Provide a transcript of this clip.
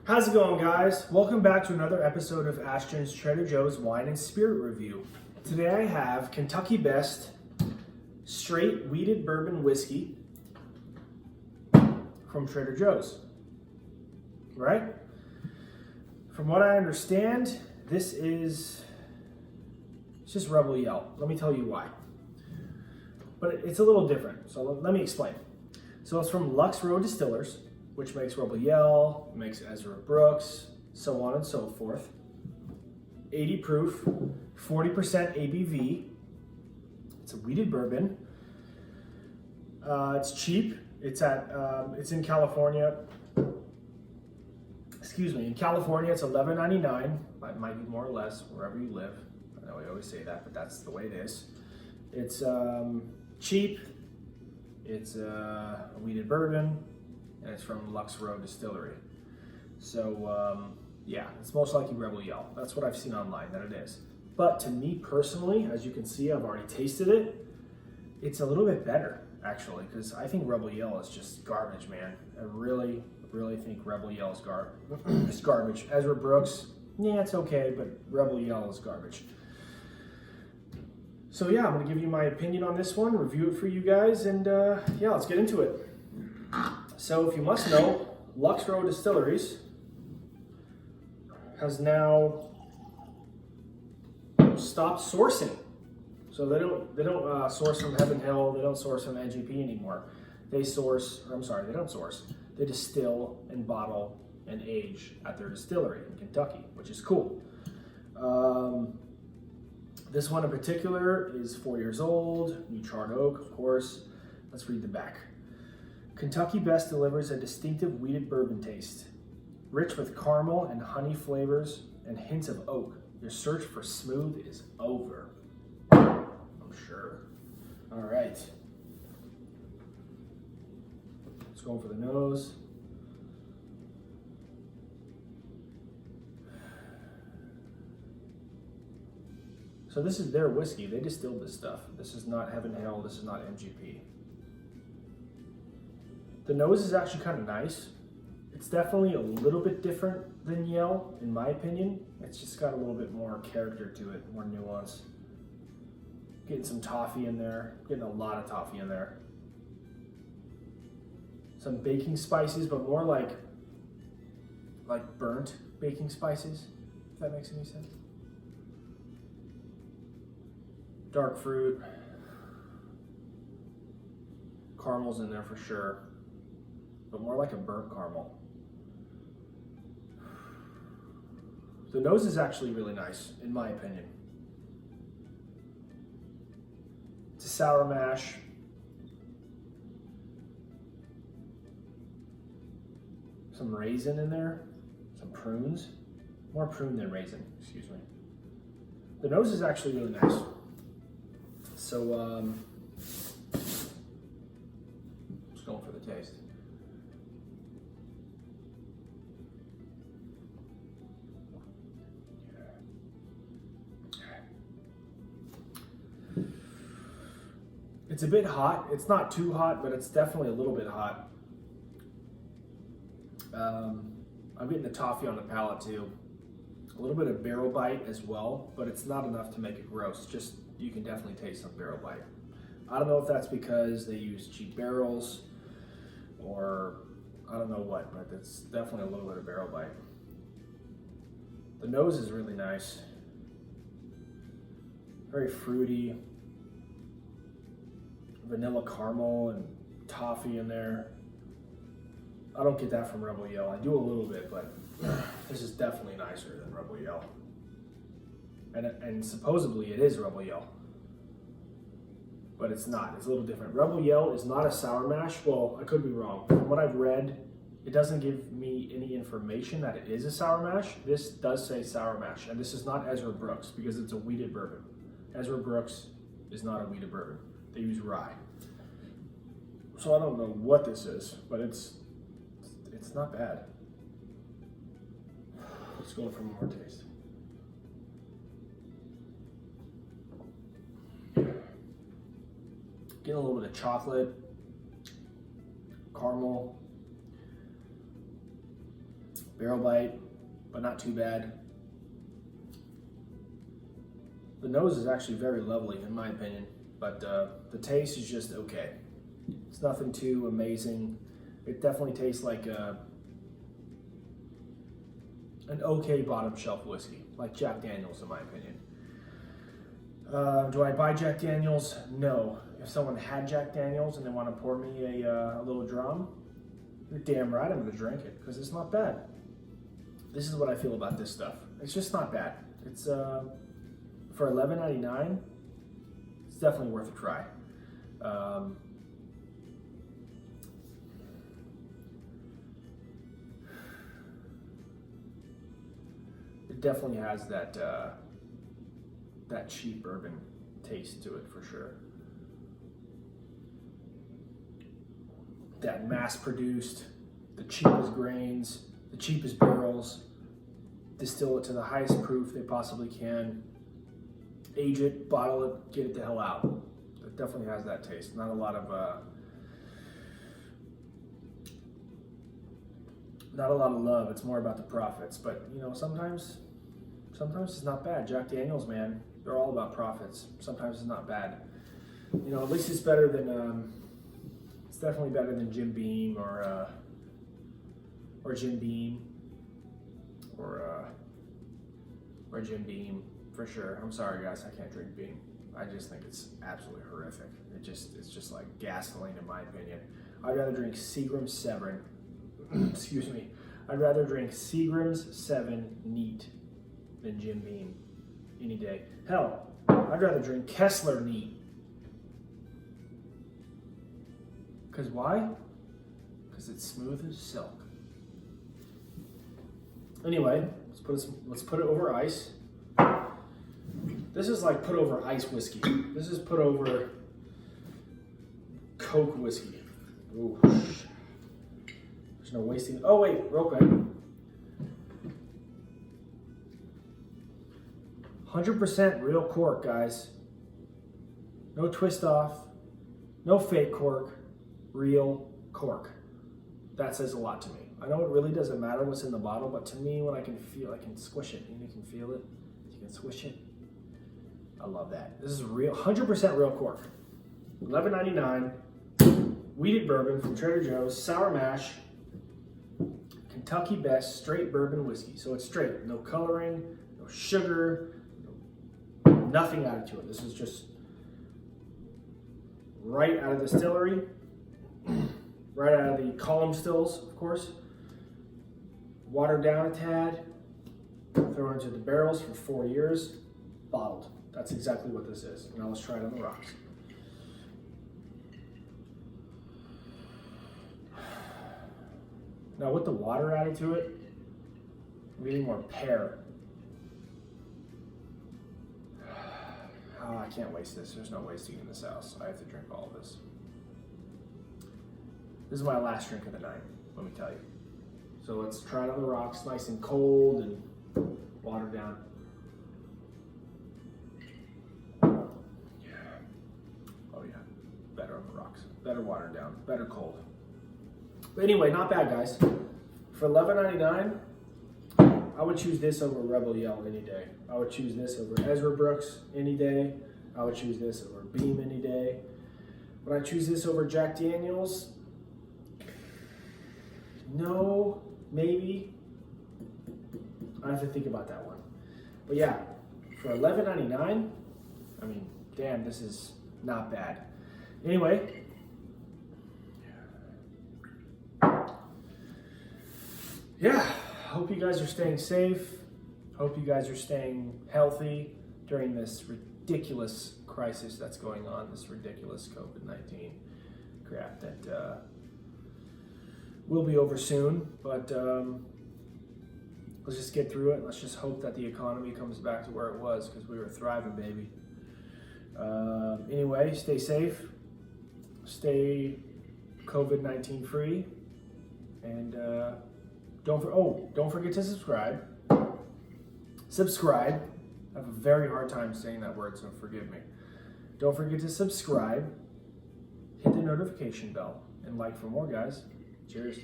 How's it going, guys? Welcome back to another episode of Ashton's Trader Joe's Wine and Spirit Review. Today I have Kentucky Best Straight Wheated Bourbon Whiskey from Trader Joe's. Right? From what I understand, this is just Rebel Yell. Let me tell you why. But it's a little different, so let me explain. So it's from Lux Row Distillers, which makes Rebel Yell, makes Ezra Brooks, so on and so forth. 80 proof, 40% ABV. It's a wheated bourbon. It's cheap. It's in California. Excuse me. In California, it's $11.99. It might be more or less wherever you live. I know we always say that, but that's the way it is. It's cheap. It's a wheated bourbon. And it's from Lux Row Distillery. So, yeah, it's most likely Rebel Yell. That's what I've seen online, that it is. But to me personally, as you can see, I've already tasted it. It's a little bit better, actually, because I think Rebel Yell is just garbage, man. I really think Rebel Yell is it's garbage. Ezra Brooks, yeah, it's okay, but Rebel Yell is garbage. So, yeah, I'm going to give you my opinion on this one, review it for you guys, and, yeah, let's get into it. So if you must know, Lux Row Distilleries has now stopped sourcing. So they don't source from Heaven Hill, they don't source from NGP anymore. They don't source. They distill and bottle and age at their distillery in Kentucky, which is cool. This one in particular is 4 years old, new charred oak, of course. Let's read the back. Kentucky Best delivers a distinctive wheated bourbon taste, rich with caramel and honey flavors and hints of oak. Your search for smooth is over, I'm sure. All right. Let's go for the nose. So this is their whiskey. They distilled this stuff. This is not Heaven Hill. This is not MGP. The nose is actually kind of nice. It's definitely a little bit different than Yell, in my opinion. It's just got a little bit more character to it, more nuance. Getting some toffee in there, getting a lot of toffee in there. Some baking spices, but more like burnt baking spices, if that makes any sense. Dark fruit. Caramel's in there for sure, but more like a burnt caramel. The nose is actually really nice, in my opinion. It's a sour mash. Some raisin in there, some prunes. More prune than raisin, excuse me. The nose is actually really nice. So, just going for the taste. It's a bit hot. It's not too hot, but it's definitely a little bit hot. I'm getting the toffee on the palate too. A little bit of barrel bite as well, but it's not enough to make it gross. Just, you can definitely taste some barrel bite. I don't know if that's because they use cheap barrels or I don't know what, but it's definitely a little bit of barrel bite. The nose is really nice. Very fruity. Vanilla caramel and toffee in there. I don't get that from Rebel Yell. I do a little bit, but this is definitely nicer than Rebel Yell. And supposedly it is Rebel Yell, but it's not. It's a little different. Rebel Yell is not a sour mash. Well, I could be wrong. From what I've read, it doesn't give me any information that it is a sour mash. This does say sour mash, and this is not Ezra Brooks because it's a wheated bourbon. Ezra Brooks is not a wheated bourbon. They use rye. So I don't know what this is, but it's not bad. Let's go for more taste. Getting a little bit of chocolate, caramel, Barrel bite, but not too bad. The nose is actually very lovely in my opinion, but the taste is just okay. It's nothing too amazing. It definitely tastes like an okay bottom shelf whiskey, like Jack Daniels in my opinion. Do I buy Jack Daniels? No. If someone had Jack Daniels and they want to pour me a little drum, you're damn right I'm going to drink it because it's not bad. This is what I feel about this stuff. It's just not bad. It's for $11.99, it's definitely worth a try. It definitely has that that cheap bourbon taste to it for sure. That mass-produced, the cheapest grains, the cheapest barrels, distill it to the highest proof they possibly can, age it, bottle it, get it the hell out. It definitely has that taste. Not a lot of love. It's more about the profits. But you know, sometimes it's not bad. Jack Daniels, man, they're all about profits. Sometimes it's not bad. You know, at least it's better than. It's definitely better than Jim Beam or Jim Beam or Jim Beam for sure. I'm sorry guys, I can't drink Beam. I just think it's absolutely horrific. It's just like gasoline in my opinion. I'd rather drink Seagram's 7. Excuse me. I'd rather drink Seagram's 7 neat than Jim Beam any day. Hell, I'd rather drink Kessler neat. Because why? Because it's smooth as silk. Anyway, let's put it over ice. This is like put over ice whiskey. This is put over Coke whiskey. Ooh. There's no wasting. Oh wait, real quick. 100% real cork, guys. No twist off. No fake cork. Real cork. That says a lot to me. I know it really doesn't matter what's in the bottle, but to me, when I can squish it, and you can feel it, you can swish it. I love that. This is real, 100% real cork. $11.99. Wheated bourbon from Trader Joe's, sour mash, Kentucky Best straight bourbon whiskey. So it's straight, no coloring, no sugar, nothing added to it. This is just right out of the distillery. Right out of the column stills, of course. Watered down a tad. Thrown into the barrels for 4 years. Bottled. That's exactly what this is. Now let's try it on the rocks. Now with the water added to it, I'm getting more pear. Oh, I can't waste this. There's no wasting in this house. I have to drink all of this. This is my last drink of the night, let me tell you. So let's try it on the rocks, nice and cold and watered down. Yeah. Oh yeah, better on the rocks, better watered down, better cold. But anyway, not bad guys. For $11.99, I would choose this over Rebel Yell any day. I would choose this over Ezra Brooks any day. I would choose this over Beam any day. Would I choose this over Jack Daniels? No, maybe. I have to think about that one. But yeah, for $11.99, I mean, damn, this is not bad. Anyway, yeah, hope you guys are staying safe. Hope you guys are staying healthy during this ridiculous crisis that's going on, this ridiculous COVID-19 crap that will be over soon, but let's just get through it. Let's just hope that the economy comes back to where it was, because we were thriving, baby. Anyway, stay safe, stay COVID-19 free, and don't forget to subscribe. Subscribe. I have a very hard time saying that word, so forgive me. Don't forget to subscribe, hit the notification bell, and like for more, guys. Cheers.